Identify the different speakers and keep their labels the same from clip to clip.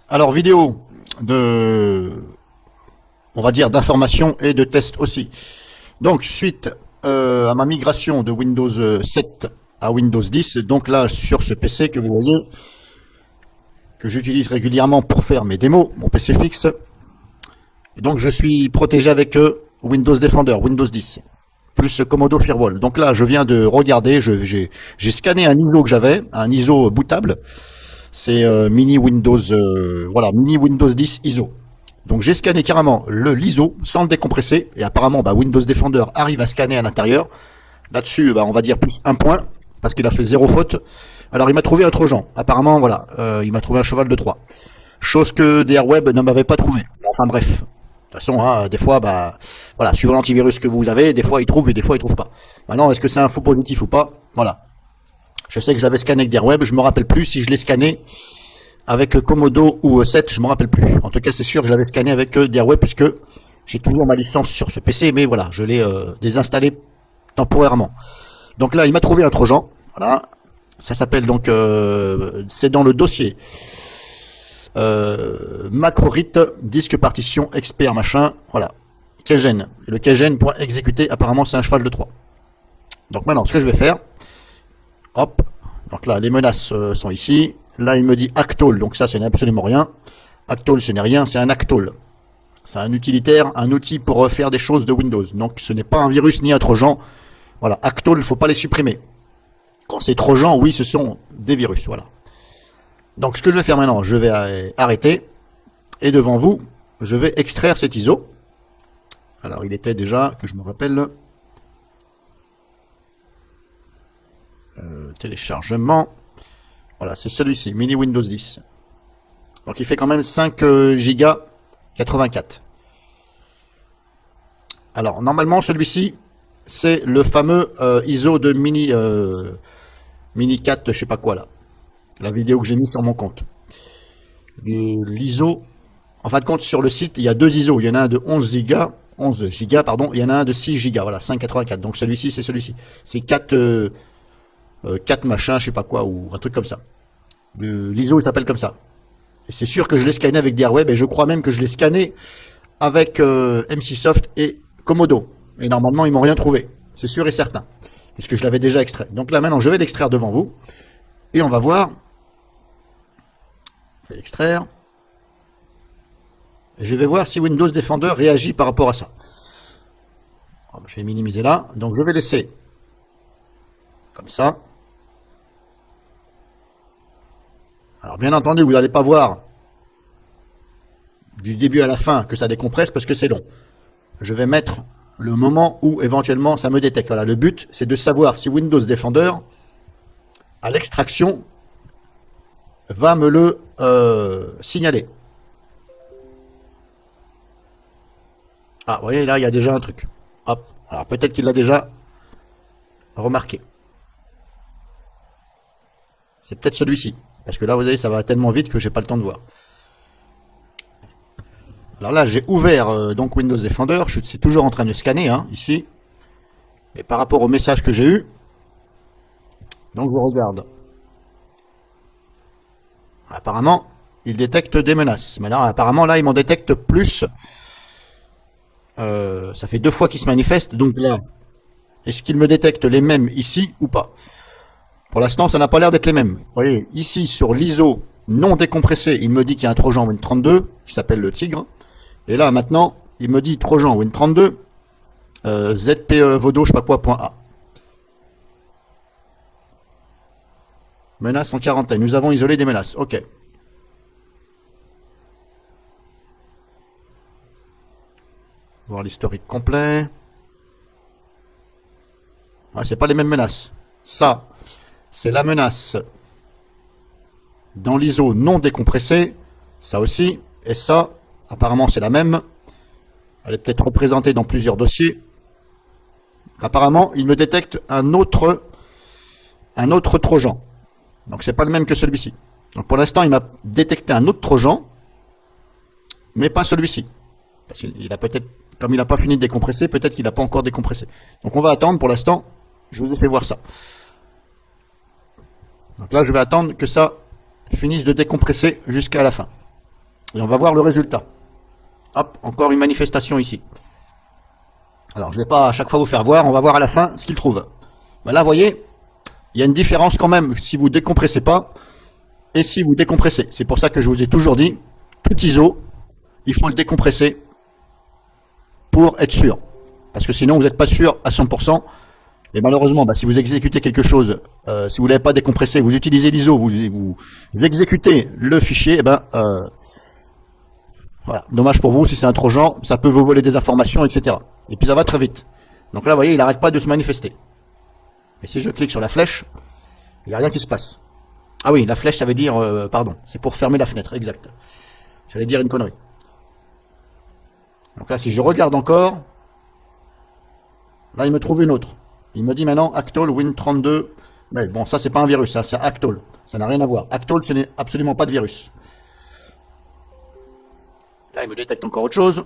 Speaker 1: Alors, vidéo de, on va dire, d'information et de test aussi. Donc, suite à ma migration de Windows 7 à Windows 10, donc là, sur ce PC que vous voyez, que j'utilise régulièrement pour faire mes démos, mon PC fixe, et donc je suis protégé avec Windows Defender, Windows 10, plus Commodore Firewall. Donc là, je viens de regarder, j'ai scanné un ISO que j'avais, un ISO bootable, c'est mini Windows, voilà, mini Windows 10 ISO. Donc j'ai scanné carrément l'ISO sans le décompresser, et apparemment Windows Defender arrive à scanner à l'intérieur. Là-dessus, on va dire plus un point, parce qu'il a fait zéro faute. Alors il m'a trouvé un trojan, apparemment voilà, il m'a trouvé un cheval de Troie. Chose que DRWeb ne m'avait pas trouvé. Enfin bref, de toute façon, hein, des fois, voilà, suivant l'antivirus que vous avez, des fois il trouve et des fois il trouve pas. Maintenant, est-ce que c'est un faux positif ou pas? Voilà. Je sais que je l'avais scanné avec DRWeb, je me rappelle plus si je l'ai scanné avec Komodo ou 7, je me rappelle plus. En tout cas, c'est sûr que je l'avais scanné avec DRWeb puisque j'ai toujours ma licence sur ce PC, mais voilà, je l'ai désinstallé temporairement. Donc là, il m'a trouvé un trojan. Voilà. Ça s'appelle donc, c'est dans le dossier macrorit, disque partition, expert, machin, voilà. Keygen. Et le Keygen pour exécuter, apparemment, c'est un cheval de Troie. Donc maintenant, ce que je vais faire, hop, donc là, les menaces sont ici. Là, il me dit Actol, donc ça, ce n'est absolument rien. Actol, ce n'est rien, c'est un Actol. C'est un utilitaire, un outil pour faire des choses de Windows. Donc, ce n'est pas un virus ni un trojan. Voilà, Actol, il ne faut pas les supprimer. Quand c'est trojan, oui, ce sont des virus, voilà. Donc, ce que je vais faire maintenant, je vais arrêter. Et devant vous, je vais extraire cet ISO. Alors, il était déjà, que je me rappelle, téléchargement. Voilà, c'est celui-ci, Mini Windows 10. Donc, il fait quand même 5 Go 84. Alors, normalement, celui-ci, c'est le fameux ISO de Mini 4, je sais pas quoi là. La vidéo que j'ai mis sur mon compte. L'ISO, en fin de compte, sur le site, il y a deux ISO. Il y en a un de 11 Go, pardon, il y en a un de 6 Go, voilà, 584. Donc celui-ci, c'est celui-ci. C'est 4 machins, je sais pas quoi, ou un truc comme ça. L'ISO, il s'appelle comme ça. Et c'est sûr que je l'ai scanné avec DRWeb, et je crois même que je l'ai scanné avec MCsoft et Komodo. Et normalement, ils m'ont rien trouvé. C'est sûr et certain. Puisque je l'avais déjà extrait. Donc là, maintenant, je vais l'extraire devant vous. Et on va voir. Je vais l'extraire. Et je vais voir si Windows Defender réagit par rapport à ça. Je vais minimiser là. Donc je vais laisser comme ça. Alors bien entendu, vous n'allez pas voir du début à la fin que ça décompresse parce que c'est long. Je vais mettre le moment où éventuellement ça me détecte. Voilà, le but c'est de savoir si Windows Defender à l'extraction va me le signaler. Ah, vous voyez, là, il y a déjà un truc. Hop. Alors, peut-être qu'il l'a déjà remarqué. C'est peut-être celui-ci. Parce que là, vous voyez, ça va tellement vite que j'ai pas le temps de voir. Alors là, j'ai ouvert donc Windows Defender. Je suis toujours en train de scanner, hein, ici. Et par rapport au message que j'ai eu, donc je regarde. Apparemment, il détecte des menaces. Mais là, apparemment, là, il m'en détecte plus. Ça fait 2 fois qu'il se manifeste. Donc là, est-ce qu'il me détecte les mêmes ici ou pas? Pour l'instant, ça n'a pas l'air d'être les mêmes. Vous voyez, ici, sur l'ISO non décompressé, il me dit qu'il y a un trojan Win32 qui s'appelle le Tigre. Et là, maintenant, il me dit trojan Win32 ZPE Vodo, je sais pas quoi, .a. Menace en quarantaine. Nous avons isolé des menaces. Ok. Voir l'historique complet. Ah, c'est pas les mêmes menaces. Ça, c'est la menace dans l'ISO non décompressé. Ça aussi. Et ça, apparemment, c'est la même. Elle est peut-être représentée dans plusieurs dossiers. Apparemment, il me détecte un autre trojan. Donc, c'est pas le même que celui-ci. Donc, pour l'instant, il m'a détecté un autre trojan, mais pas celui-ci. Parce qu'il a peut-être, comme il n'a pas fini de décompresser, peut-être qu'il n'a pas encore décompressé. Donc, on va attendre. Pour l'instant, je vous ai fait voir ça. Donc là, je vais attendre que ça finisse de décompresser jusqu'à la fin. Et on va voir le résultat. Hop, encore une manifestation ici. Alors, je ne vais pas à chaque fois vous faire voir, on va voir à la fin ce qu'il trouve. Ben là, vous voyez, il y a une différence quand même si vous décompressez pas et si vous décompressez. C'est pour ça que je vous ai toujours dit, tout ISO, il faut le décompresser pour être sûr. Parce que sinon, vous n'êtes pas sûr à 100%. Et malheureusement, si vous exécutez quelque chose, si vous ne l'avez pas décompressé, vous utilisez l'ISO, vous exécutez le fichier, voilà. Dommage pour vous, si c'est un trojan, ça peut vous voler des informations, etc. Et puis ça va très vite. Donc là, vous voyez, il n'arrête pas de se manifester. Et si je clique sur la flèche, il n'y a rien qui se passe. Ah oui, la flèche, ça veut dire, pardon, c'est pour fermer la fenêtre, exact. J'allais dire une connerie. Donc là, si je regarde encore, là, il me trouve une autre. Il me dit maintenant Actol Win32. Mais bon, ça, c'est pas un virus, ça, c'est Actol. Ça n'a rien à voir. Actol, ce n'est absolument pas de virus. Là, il me détecte encore autre chose.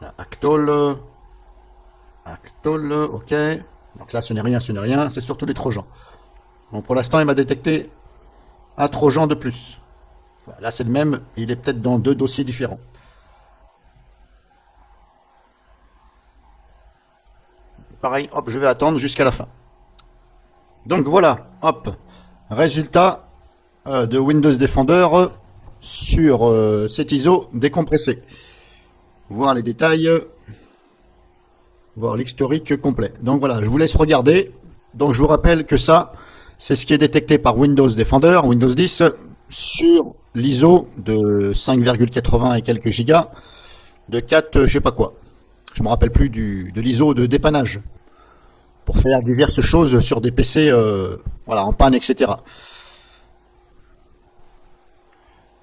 Speaker 1: Là, Actol. Actol, ok. Donc là, ce n'est rien, c'est surtout les trojans. Donc pour l'instant, il m'a détecté un trojan de plus. Voilà, là, c'est le même, il est peut-être dans 2 dossiers différents. Pareil, hop, je vais attendre jusqu'à la fin. Donc voilà, hop, résultat de Windows Defender sur cet ISO décompressé. Voir les détails, voir l'historique complet. Donc voilà, je vous laisse regarder. Donc je vous rappelle que ça, c'est ce qui est détecté par Windows Defender, Windows 10, sur l'ISO de 5,80 et quelques gigas, de 4, je sais pas quoi. Je me rappelle plus de l'ISO de dépannage, pour faire diverses choses sur des PC voilà, en panne, etc.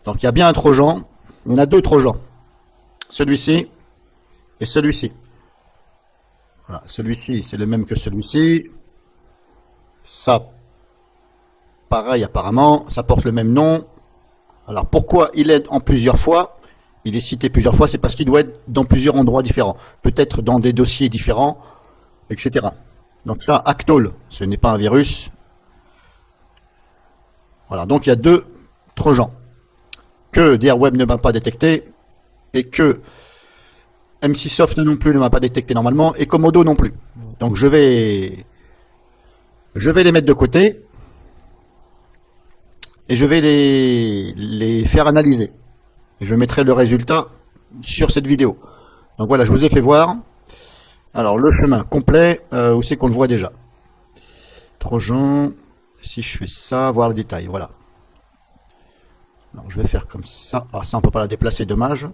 Speaker 1: Donc il y a bien un trojan, on a 2 trojans, celui-ci et celui-ci. Voilà, celui-ci c'est le même que celui-ci, ça pareil apparemment, ça porte le même nom. Alors pourquoi il est en plusieurs fois? Il est cité plusieurs fois, c'est parce qu'il doit être dans plusieurs endroits différents, peut-être dans des dossiers différents, etc. Donc ça, Actol, ce n'est pas un virus. Voilà, donc il y a 2 trojans que DRWeb ne m'a pas détecté et que MC-Soft non plus ne m'a pas détecté normalement et Komodo non plus. Donc je vais les mettre de côté et je vais les faire analyser. Et je mettrai le résultat sur cette vidéo. Donc voilà, je vous ai fait voir. Alors le chemin complet, où c'est qu'on le voit déjà? Trojan, si je fais ça, voir le détail, voilà. Alors je vais faire comme ça. Ah ça on peut pas la déplacer, dommage.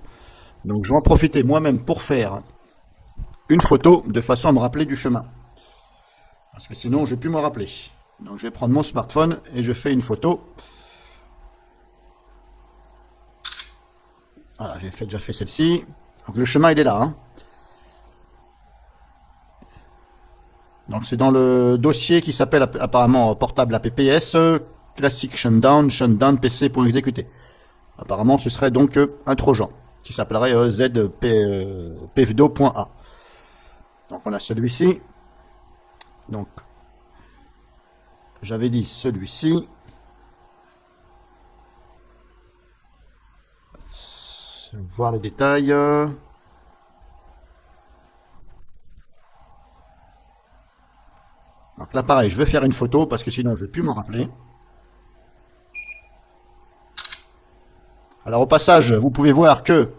Speaker 1: Donc je vais en profiter moi-même pour faire une photo de façon à me rappeler du chemin. Parce que sinon je ne vais plus me rappeler. Donc je vais prendre mon smartphone et je fais une photo. Voilà, j'ai déjà fait celle-ci. Donc le chemin il est là. Hein. Donc c'est dans le dossier qui s'appelle apparemment portable apps classic shutdown PC pour exécuter. Apparemment ce serait donc un trojan qui s'appellerait zpfdo.a. Donc on a celui-ci. Donc j'avais dit celui-ci. Voir les détails. Donc là pareil, je vais faire une photo parce que sinon je ne vais plus m'en rappeler. Alors au passage, vous pouvez voir que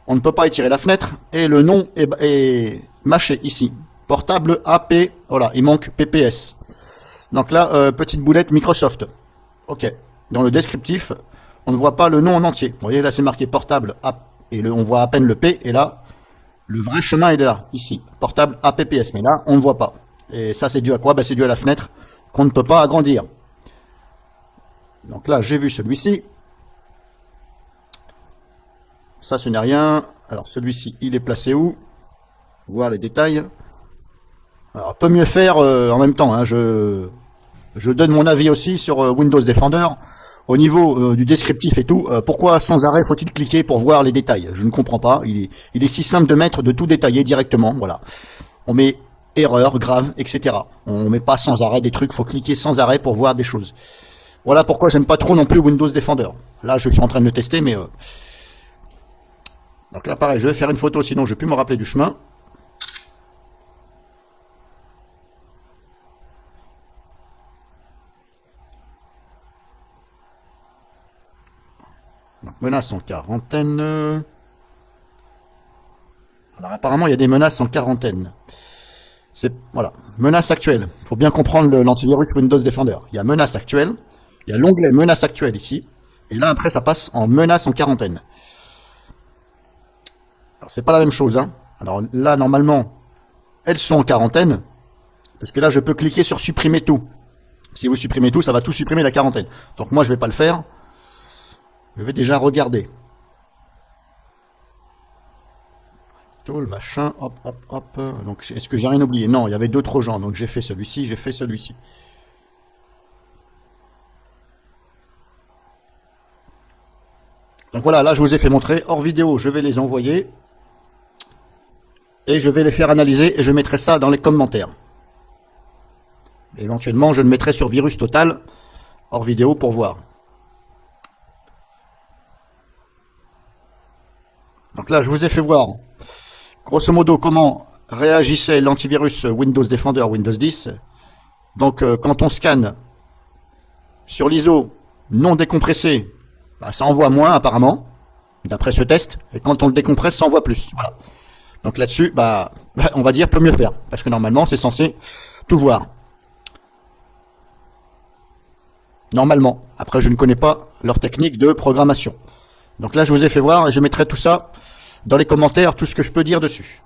Speaker 1: on ne peut pas étirer la fenêtre et le nom est mâché ici. Portable AP, voilà, il manque PPS. Donc là, petite boulette Microsoft. Ok. Dans le descriptif, on ne voit pas le nom en entier. Vous voyez là, c'est marqué portable AP et on voit à peine le P. Et là, le vrai chemin il est là, ici. Portable APPS. Mais là, on ne voit pas. Et ça, c'est dû à quoi? C'est dû à la fenêtre qu'on ne peut pas agrandir. Donc là, j'ai vu celui-ci. Ça, ce n'est rien. Alors, celui-ci, il est placé où? Voir les détails. Alors, peut mieux faire en même temps. Hein, je donne mon avis aussi sur Windows Defender. Au niveau du descriptif et tout, pourquoi sans arrêt faut-il cliquer pour voir les détails? Je ne comprends pas. Il est si simple de mettre de tout détailler directement. Voilà. On met erreur grave, etc. On met pas sans arrêt des trucs, faut cliquer sans arrêt pour voir des choses. Voilà pourquoi j'aime pas trop non plus Windows Defender. Là, je suis en train de le tester, mais... Donc là, pareil, je vais faire une photo, sinon je vais plus me rappeler du chemin. Donc, menace en quarantaine. Alors apparemment, il y a des menaces en quarantaine. C'est voilà, menace actuelle. Il faut bien comprendre l'antivirus Windows Defender. Il y a menace actuelle, il y a l'onglet menace actuelle ici, et là après ça passe en menace en quarantaine. Alors c'est pas la même chose, hein. Alors là normalement, elles sont en quarantaine, parce que là je peux cliquer sur supprimer tout. Si vous supprimez tout, ça va tout supprimer la quarantaine. Donc moi je vais pas le faire. Je vais déjà regarder. Le machin, hop, hop, hop. Donc, est-ce que j'ai rien oublié? Non, il y avait d'autres gens. Donc, j'ai fait celui-ci, j'ai fait celui-ci. Donc voilà, là, je vous ai fait montrer. Hors vidéo, je vais les envoyer. Et je vais les faire analyser et je mettrai ça dans les commentaires. Éventuellement, je le mettrai sur Virus Total, hors vidéo, pour voir. Donc là, je vous ai fait voir, grosso modo, comment réagissait l'antivirus Windows Defender Windows 10. Donc, quand on scanne sur l'ISO non décompressé, bah, ça envoie moins apparemment, d'après ce test. Et quand on le décompresse, ça envoie plus. Voilà. Donc là-dessus, bah, on va dire peut mieux faire, parce que normalement, c'est censé tout voir. Normalement. Après, je ne connais pas leur technique de programmation. Donc là, je vous ai fait voir et je mettrai tout ça dans les commentaires, tout ce que je peux dire dessus.